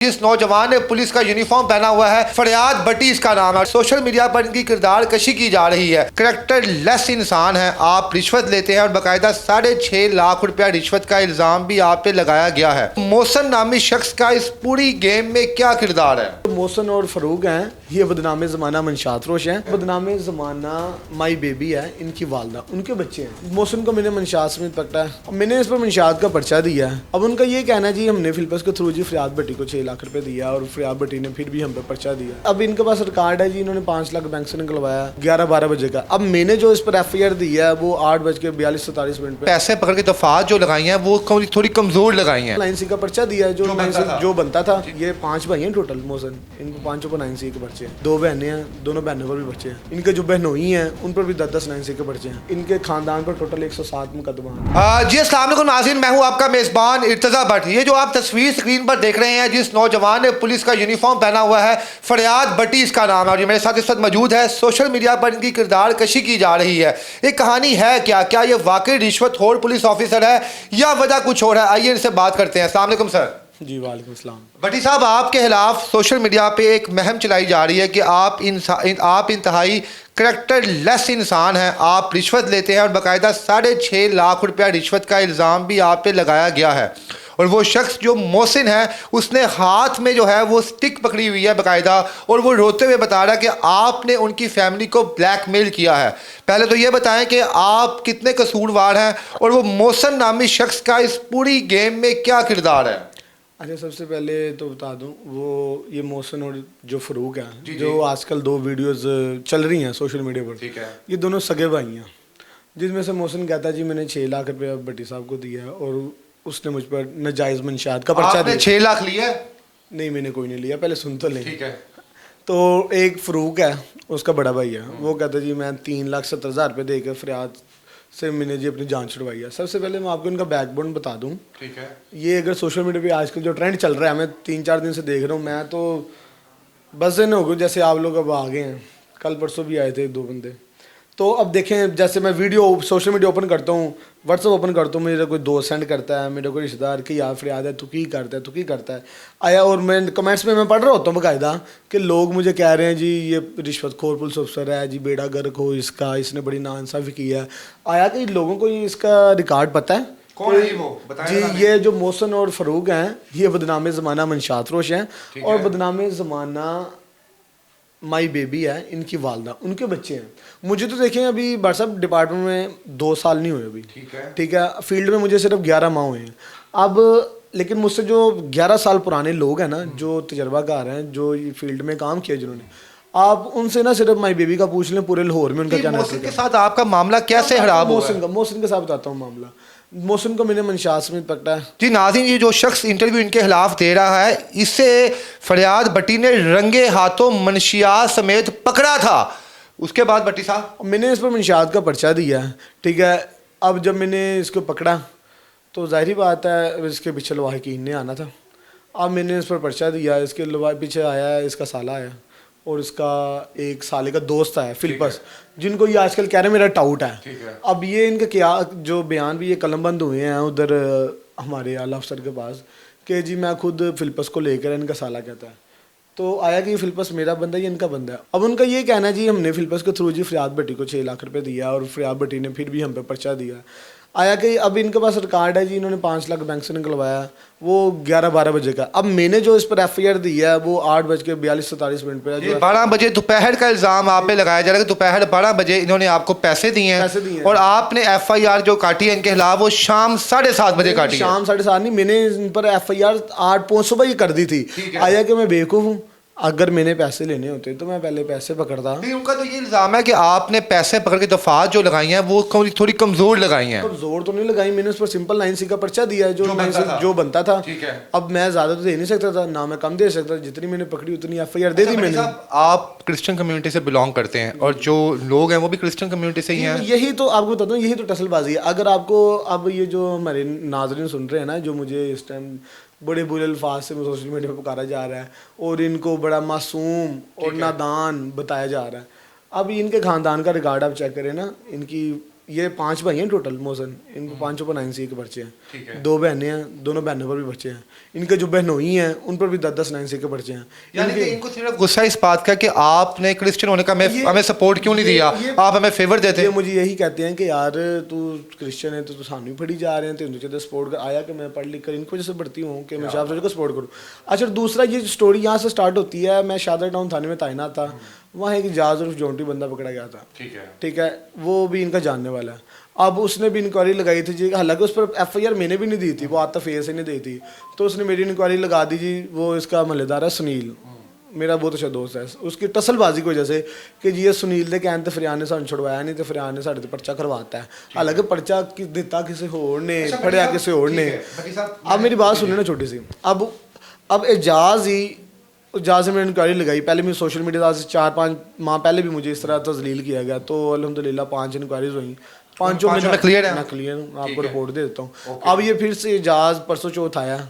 जिस नौजवान ने पुलिस का यूनिफॉर्म पहना हुआ है, फरियाद भट्टी इसका नाम है। सोशल मीडिया पर इनकी किरदार कशी की जा रही है। करेक्टर लेस इंसान है, आप रिश्वत लेते हैं और बाकायदा 6.5 लाख रुपया रिश्वत का इल्जाम भी आप पे लगाया गया है। मोहसिन नामी शख्स का इस पूरी गेम में क्या किरदार है? मोहसिन और फरूक हैं, ये बदनाम ज़माना मंशात रोश हैं। बदनाम ज़माना माई बेबी है, इनकी वालदा, उनके बच्चे हैं। मोहसिन को मैंने मंशात समेत पकड़ा है, मैंने इस पर मंशात का पर्चा दिया है। अब उनका ये कहना है जी हमने फिल्पस के थ्रू जी फरियाद भट्टी को 6 लाख रुपए दिया और फरियाद भट्टी ने फिर भी हम पे पर्चा दिया। अब इनके पास रिकॉर्ड है जी, इन्होंने 5 लाख बैंक से निकलवाया 11-12 बजे का। अब मैंने जो इस पर FIR दी है वो 8:42-47 पे पैसे पकड़ के दफात जो लगाई हैं वो थोड़ी कमजोर लगाई हैं। 9C का पर्चा दिया है, जो बनता था। ये 5 भाई हैं टोटल मोहसिन, इनको 5 पर 9C के पर्चे हैं। 2 बहनें हैं, दोनों बहनों पर भी पर्चे हैं। इनके जो बहनोई हैं उन पर भी 10-10 9C के पर्चे हैं। इनके खानदान पर टोटल 107 मुकदमा है। जी अस्सलाम वालेकुम नाज़रीन, मैं हूं आपका मेज़बान इर्तज़ा भट्ट। ये जो आप तस्वीर स्क्रीन पर देख रहे हैं, जिस नौजवान ने पुलिस का यूनिफॉर्म पहना हुआ है, फरियाद भट्टी इसका नाम है और ये मेरे साथ इस वक्त मौजूद है। सोशल मीडिया पर इनकी किरदार कशी की जा रही है। ये कहानी है क्या ये वाकई रिश्वतखोर पुलिस ऑफिसर है या वजह कुछ और है? आइए इनसे बात करते हैं। अस्सलाम वालेकुम सर। जी वालेकुम सलाम। भट्टी साहब, आपके खिलाफ सोशल मीडिया पे एक मुहिम चलाई जा रही है कि आप इंतहाई करेक्टर लेस इंसान हैं, आप रिश्वत लेते हैं और बाकायदा 6.5 लाख रुपया रिश्वत का इल्ज़ाम भी आप पे लगाया गया है। और वो शख्स जो मोहसिन है, उसने हाथ में जो है वो स्टिक पकड़ी हुई है बाकायदा, और वो रोते हुए बता रहा है कि आपने उनकी फैमिली को ब्लैकमेल किया है। पहले तो ये बताएं कि आप कितने कसूरवार हैं और वो मोहसिन नामी शख्स का इस पूरी गेम में क्या किरदार है? अच्छा, सबसे पहले तो बता दूं, वो ये मोहसिन और जो फरूक है, जी, जो आजकल 2 वीडियोस चल रही हैं सोशल मीडिया पर, ठीक है, ये दोनों सगे भाई हैं। जिसमें से मोहसिन कहता है जी मैंने 6 लाख रुपया भट्टी साहब को दिया है और उसने मुझ पर नाजायज़ मंशात का पर्चा दिया। 6 लाख लिया? नहीं, मैंने कोई नहीं लिया, पहले सुन तो लें। ठीक है। तो एक फरूक है, उसका बड़ा भाई है, वो कहता है जी मैं 3,70,000 रुपये देकर फरियाद से मैंने जी अपनी जान छुड़वाई है। सबसे पहले मैं आपको इनका बैकबोन बता दूं। ठीक है। ये अगर सोशल मीडिया पे आजकल जो ट्रेंड चल रहा है, मैं 3-4 दिन से देख रहा हूँ, मैं तो बस दिन हो गए जैसे आप लोग अब आ गए हैं। कल परसों भी आए थे 2 बंदे। तो अब देखें, जैसे मैं वीडियो सोशल मीडिया ओपन करता हूँ, व्हाट्सअप ओपन करता हूँ, मेरा कोई दोस्त सेंड करता है, मेरा कोई रिश्तेदार कि यार फरियाद है, तू की करता है आया, और मैं कमेंट्स में मैं पढ़ रहा होता हूँ बाकायदा कि लोग मुझे कह रहे हैं जी ये रिश्वतखोर पुलिस अफसर है जी, बेड़ा गर्क हो इसका, इसने बड़ी नाइंसाफ़ी की है। आया कि लोगों को इसका रिकॉर्ड पता है? कौन है वो? जी, ये जो मोहसिन और फरूक हैं, ये बदनाम ज़माना मंशात रोश हैं और बदनाम ज़माना माई बेबी है, इनकी वालदा, उनके बच्चे हैं। मुझे तो देखें अभी व्हाट्सएप डिपार्टमेंट में 2 साल नहीं हुए अभी, ठीक है। फील्ड में मुझे सिर्फ 11 माह हुए हैं अब। लेकिन मुझसे जो 11 साल पुराने लोग हैं ना, जो तजर्बाकार हैं, जो फील्ड में काम किया जिन्होंने, आप उनसे ना सिर्फ माई बेबी का पूछ लें, पूरे लाहौर में उनका क्या नाम है। मोहसिन के साथ आपका मामला कैसे खराब हुआ? मोहसिन के साथ बताता हूँ मामला। मोहसिन को मैंने मंशात समेत पकड़ा है। जी नाज़रीन, ये जो शख्स इंटरव्यू इनके खिलाफ दे रहा है, इसे फरियाद भट्टी ने रंगे हाथों मंशियात समेत पकड़ा था। उसके बाद भट्टी साहब, मैंने इस पर मंशात का पर्चा दिया है, ठीक है। अब जब मैंने इसको पकड़ा तो जाहिर बात है इसके पीछे लवाहिकीन ने आना था। अब मैंने इस पर पर्चा दिया, इसके पीछे आया है इसका साला आया और इसका एक साले का दोस्त है फिल्पस, जिनको ये आजकल कह रहे हैं मेरा टाउट है। अब ये इनके क्या जो बयान भी ये कलमबंद हुए हैं उधर हमारे आला अफसर के पास कि जी मैं खुद फिल्पस को लेकर, इनका साला कहता है। तो आया कि ये फिल्पस मेरा बंदा है, ये इनका बंदा है। अब उनका ये कहना है जी हमने फिल्पस के थ्रू जी फरियाद भट्टी को 6 लाख रुपये दिया और फरियाद भट्टी ने फिर भी हम पे पर्चा दिया। आया कि अब इनके पास रिकॉर्ड है जी, इन्होंने 5 लाख बैंक से निकलवाया वो 11-12 बजे का। अब मैंने जो इस पर FIR दी है वो 8:42-47 पे है। 12 बजे दोपहर का इल्ज़ाम आप पे लगाया जा रहा है कि दोपहर 12 बजे इन्होंने आपको पैसे दिए हैं और आपने FIR जो काटी है इनके खिलाफ वो शाम 7:30 बजे काटी। शाम 7:30 नहीं, मैंने इन पर FIR 8 सुबह ही कर दी थी। आया कि मैं बेवकूफ़ हूँ, अगर मैंने पैसे लेने होते तो मैं पहले पैसे पकड़ता। नहीं, उनका तो ये इल्ज़ाम है कि आपने पैसे पकड़ के दफात जो लगाई हैं वो थोड़ी कमज़ोर लगाई हैं। कमज़ोर तो नहीं लगाई, मैंने उस पर सिंपल 9C का पर्चा दिया है, जो बनता था। अब मैं ज़्यादा तो दे नहीं सकता था, ना मैं कम दे सकता, जितनी मैंने पकड़ी उतनी FIR दे दी मैंने। आप क्रिश्चियन कम्युनिटी से बिलोंग करते हैं और जो लोग हैं वो भी क्रिश्चियन कम्युनिटी से ही हैं। यही तो आपको बताता हूँ, यही तो टसलबाजी है। अगर आपको अब ये जो हमारे नाज़रीन सुन रहे हैं ना, जो मुझे इस टाइम बड़े बुरे अल्फाज से सोशल मीडिया पर पुकारा जा रहा है और इनको बड़ा मासूम और नादान बताया जा रहा है। अब इनके ख़ानदान का रिकॉर्ड आप चेक करें ना, इनकी ये 5 भाई हैं टोटल मोहसिन, इनको 5 पर 9C के पर्चे ठीक है। हैं। 2 बहनें हैं, दोनों बहनों पर भी बच्चे हैं। इनके जो बहनोई हैं उन पर भी 10-10 9C के पर्चे हैं। यानी कि इनको सिर्फ गुस्सा इस बात का कि आपने क्रिश्चियन होने का हमें सपोर्ट क्यों नहीं दिया, आप हमें फेवर देते। ये मुझे यही कहते हैं कि यार तू क्रिश्चियन है तो तू सानू ही पढ़ी जा रहे हैं, तो हिंदू सपोर्ट कर आया कि मैं पढ़ लिख कर इनको वजह से बढ़ती हूँ कि मैं शाह को सपोर्ट करूँ। अच्छा, दूसरा ये स्टोरी यहाँ से स्टार्ट होती है। मैं शादर टाउन थाने में तैनात था, वहाँ एक जाज और जॉन्टी बंदा पकड़ा गया था। ठीक है, वो भी इनका जानने वाला है। अब उसने भी इंक्वायरी लगाई थी जी, हालांकि उस पर FIR मैंने भी नहीं दी थी, वो आतिफ ए से नहीं दी थी, तो उसने मेरी इंक्वायरी लगा दी जी। वो इसका महल्लेदार है सुनील, मेरा बहुत अच्छा दोस्त है। उसकी टसलबाजी की वजह से कि जी ये सुनील दे कहने तो फरियान ने सानू छुड़वाया नहीं, तो फरियान ने साढ़े ते पर्चा करवाता है। हालांकि पर्चा दिता किसी होर ने, फड़िया किसी होर ने। अब मेरी बात सुनने ना छोटी सी, अब एजाज से मैंने इंक्वायरी लगाई। पहले मैं सोशल मीडिया से 4-5 माह पहले भी मुझे इस तरह तजलील किया गया, तो अल्हम्दुलिल्लाह 5 इंक्वायरीज हुई, 5 में क्लियर है, मैं क्लियर हूँ, आपको रिपोर्ट दे देता हूँ। अब ये फिर से एजाज परसों चौथ आया,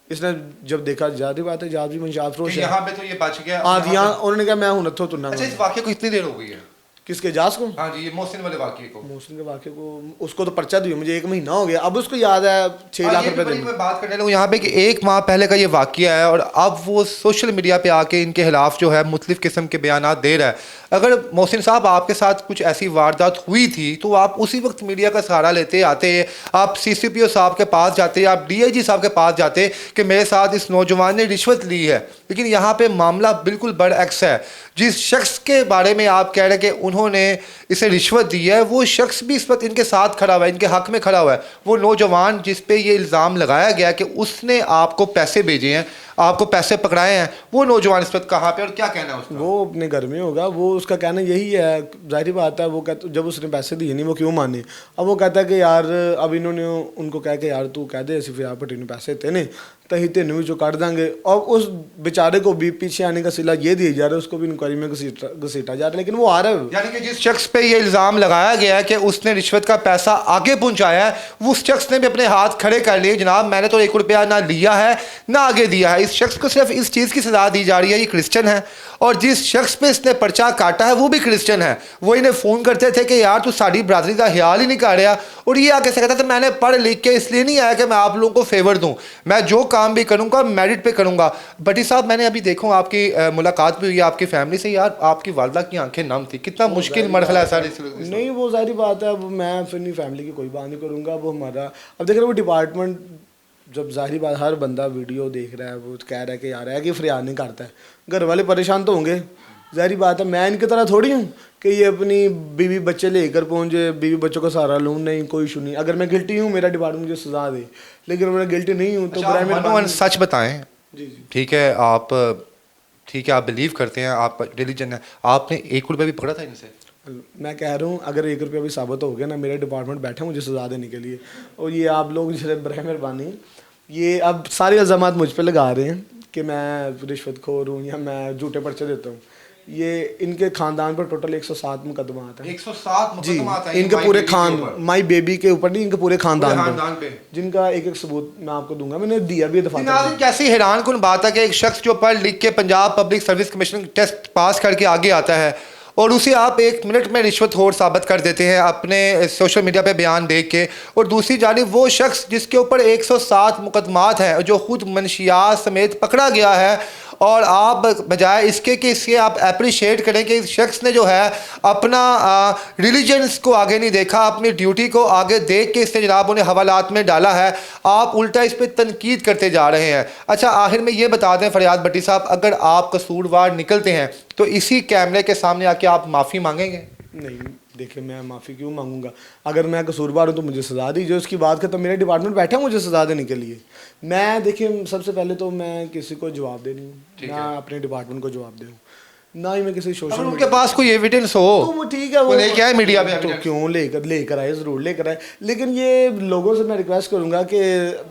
इसने जब देखा जाती बात है, एजाज भी मंशात फरोश है, यहाँ पे तो ये बच गया। हाँ यहाँ उन्होंने कहा मैं हूँ नथो तुन्ना। अच्छा, इस वाक़े को इतनी देर हो गई है? किसके एजाज को? हाँ जी, ये मोहसिन वाले वाक़े को। मोहसिन के वाक़े को उसको तो पर्चा दिया मुझे 1 महीना हो गया, अब उसको याद है 6 लाख रुपए देने। मैं बात करने लगूँ यहाँ पे कि 1 माह पहले का ये वाक़या है और अब वो सोशल मीडिया पे आके इनके खिलाफ जो है मुख्तलिफ किस्म के बयानात दे रहा है। अगर मोहसिन साहब आपके साथ कुछ ऐसी वारदात हुई थी तो आप उसी वक्त मीडिया का सहारा लेते आते, आप CCPO साहब के पास जाते, आप DIG साहब के पास जाते कि मेरे साथ इस नौजवान ने रिश्वत ली है। लेकिन यहाँ पे मामला बिल्कुल बरअक्स है। जिस शख्स के बारे में आप कह रहे हैं कि उन्होंने इसे रिश्वत दी है, वो शख्स भी इस वक्त इनके साथ खड़ा हुआ है, इनके हक में खड़ा हुआ है। वो नौजवान जिस पे ये इल्ज़ाम लगाया गया कि उसने आपको पैसे भेजे हैं, आपको पैसे पकड़ाए हैं, वो नौजवान इस वक्त कहाँ पे और क्या कहना है उसका? वो अपने घर में होगा। वो उसका कहना यही है, जाहिर बात है। वो कहता जब उसने पैसे दिए नहीं वो क्यों माने। अब वो कहता है कि यार अब इन्होंने उनको कह के यार तू कह दे ऐसे फिर आप ने पैसे तेने तही तेन भी जो काट देंगे। और उस बेचारे को भी पीछे आने का सिला ये दिया जा रहा है, उसको भी इंक्वायरी में घसीटा जा रहा है, लेकिन वो आ रहा है। यानी कि जिस शख्स पे ये इल्ज़ाम लगाया गया है कि उसने रिश्वत का पैसा आगे पहुंचाया है, वो उस शख्स ने भी अपने हाथ खड़े कर लिए, जनाब मैंने तो 1 रुपया ना लिया है ना आगे दिया है। इस शख्स को सिर्फ इस चीज़ की सज़ा दी जा रही है, ये क्रिश्चियन है, और जिस शख्स पे इसने पर्चा काटा है वो भी क्रिश्चियन है। वो इन्हें फ़ोन करते थे कि यार तू साड़ी बरादरी का ख्याल ही नहीं कर रहा, और ये आके से कहता था मैंने पढ़ लिख के इसलिए नहीं आया कि मैं आप लोगों को फेवर दूं, मैं जो काम भी करूंगा मेरिट पे करूंगा। भट्टी साहब, मैंने अभी देखो आपकी मुलाकात भी हुई आपकी फैमिली से, यार आपकी वालदा की आंखें नम थी, कितना मुश्किल मरहला है सर। नहीं वो जाहिर बात है, अब मैं फिर नहीं फैमिली की कोई बात नहीं करूँगा। वो हमारा अब देख रहे वो डिपार्टमेंट, जब जाहिर बात हर बंदा वीडियो देख रहा है वो कह रहा है कि यार है कि फरियाद नहीं करता है, घर वाले परेशान तो होंगे, जाहिर बात है। मैं इनकी तरह थोड़ी हूँ कि ये अपनी बीवी बच्चे लेकर पहुँचे, बीवी बच्चों का सहारा लूँ, नहीं कोई इशू नहीं। अगर मैं गिल्टी हूँ मेरा डिपार्टमेंट मुझे सजा दे, लेकिन मैं गिल्टी नहीं हूँ तो सच बताएं। जी जी ठीक है, आप बिलीव करते हैं, आप रिलीजन है, आपने 1 रुपया भी पकड़ा था इनसे? मैं कह रहा हूँ अगर 1 रुपया भी साबित हो गया ना, मेरा डिपार्टमेंट बैठा है मुझे सजा देने के लिए। और ये आप लोग जरा बरह मेहरबानी, ये अब सारे इल्ज़ामात मुझ पे लगा रहे हैं कि मैं रिश्वतखोर हूँ या मैं झूठे पर्चे देता हूँ। ये इनके खानदान पर टोटल 107 मुकदमा आता है। 107 मुकदमा आता है इनके पूरे माई बेबी के ऊपर नहीं, इनके पूरे खानदान पे, जिनका एक सबूत मैं आपको दूंगा, मैंने दिया भी दफा। कैसी हैरान कुन बात है कि एक शख्स जो पढ़ लिख के Punjab public service commission test pass करके आगे आता है और उसे आप 1 मिनट में रिश्वतखोर साबित कर देते हैं अपने सोशल मीडिया पे बयान देख के। और दूसरी जानिब वो शख्स जिसके ऊपर 107 मुकदमात हैं, जो खुद मंशियात समेत पकड़ा गया है, और आप बजाय इसके कि इसके आप अप्रिशिएट करें कि इस शख्स ने जो है अपना रिलीजन्स को आगे नहीं देखा, अपनी ड्यूटी को आगे देख के इसने जनाब उन्हें हवालात में डाला है, आप उल्टा इस पर तनकीद करते जा रहे हैं। अच्छा, आखिर में ये बता दें फरियाद भट्टी साहब, अगर आप कसूरवार निकलते हैं तो इसी कैमरे के सामने आके आप माफ़ी मांगेंगे? नहीं, देखिए मैं माफ़ी क्यों मांगूंगा? अगर मैं कसूरवार हूँ तो मुझे सज़ा दीजिए, उसकी बात कर। तो मेरा डिपार्टमेंट बैठा है मुझे सज़ा देने के लिए। मैं देखिए सबसे पहले तो मैं किसी को जवाब दे नहीं हूँ, ना अपने डिपार्टमेंट को जवाब दूँ, ना ही मैं किसी सोशल मीडिया उनके पास कोई एविडेंस हो तो ठीक है, वो लेके आए मीडिया पे, तो क्यों लेकर आए, ज़रूर लेकर आए। लेकिन ये लोगों से मैं रिक्वेस्ट करूंगा कि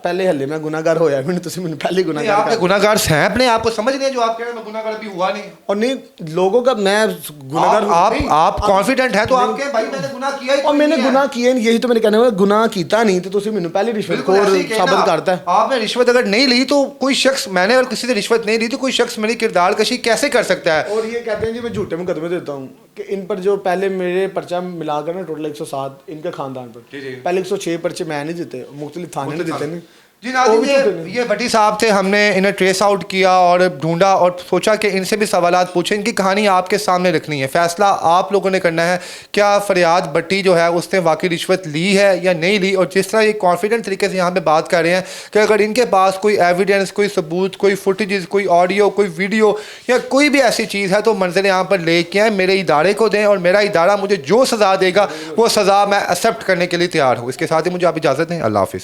पहले हल्ले मैं गुनाहगार होया मैंने तो मैंने पहले गुनाहगार हैं, अपने आप को समझ रहे हैं, जो आप कह रहे हैं गुनाहगार भी हुआ नहीं, और नहीं लोगों का मैं गुनाहगार आप कॉन्फिडेंट हैं तो आप कहें भाई मैंने गुनाह किया ही, और मैंने गुनाह किया, यही तो मैंने कहना है, गुनाह कीता नहीं तो तुम मैंने पहले रिश्वतखोर साबित करता है। आपने रिश्वत अगर नहीं ली तो कोई शख्स, मैंने और किसी से रिश्वत नहीं ली तो कोई शख्स मेरी किरदार कशी कैसे कर सकता है? और ये कहते हैं जी मैं झूठे मुकदमे देता हूँ कि इन पर जो पहले मेरे पर्चा मिलाकर ना टोटल 107 इनके खानदान पर, पहले 106 पर्चे मैं नहीं देते, मुख्तलिफ थाने ने देते नहीं। जी नाज़रीन, ये भट्टी साहब थे, हमने इन्हें ट्रेस आउट किया और ढूंढा और सोचा कि इनसे भी सवालात पूछें, इनकी कहानी आपके सामने रखनी है, फ़ैसला आप लोगों ने करना है। क्या फरियाद भट्टी जो है उसने वाकई रिश्वत ली है या नहीं ली? और जिस तरह ये कॉन्फिडेंट तरीके से यहाँ पे बात कर रहे हैं कि अगर इनके पास कोई एविडेंस, कोई सबूत, कोई फुटेज, कोई ऑडियो, कोई वीडियो या कोई भी ऐसी चीज़ है तो मंजर यहाँ पर लेके आए, मेरे इदारे को दें और मेरा इदारा मुझे जो सज़ा देगा वो सज़ा मैं एक्सेप्ट करने के लिए तैयार हूँ। इसके साथ ही मुझे आप इजाज़त दें। अल्लाह हाफ़िज़।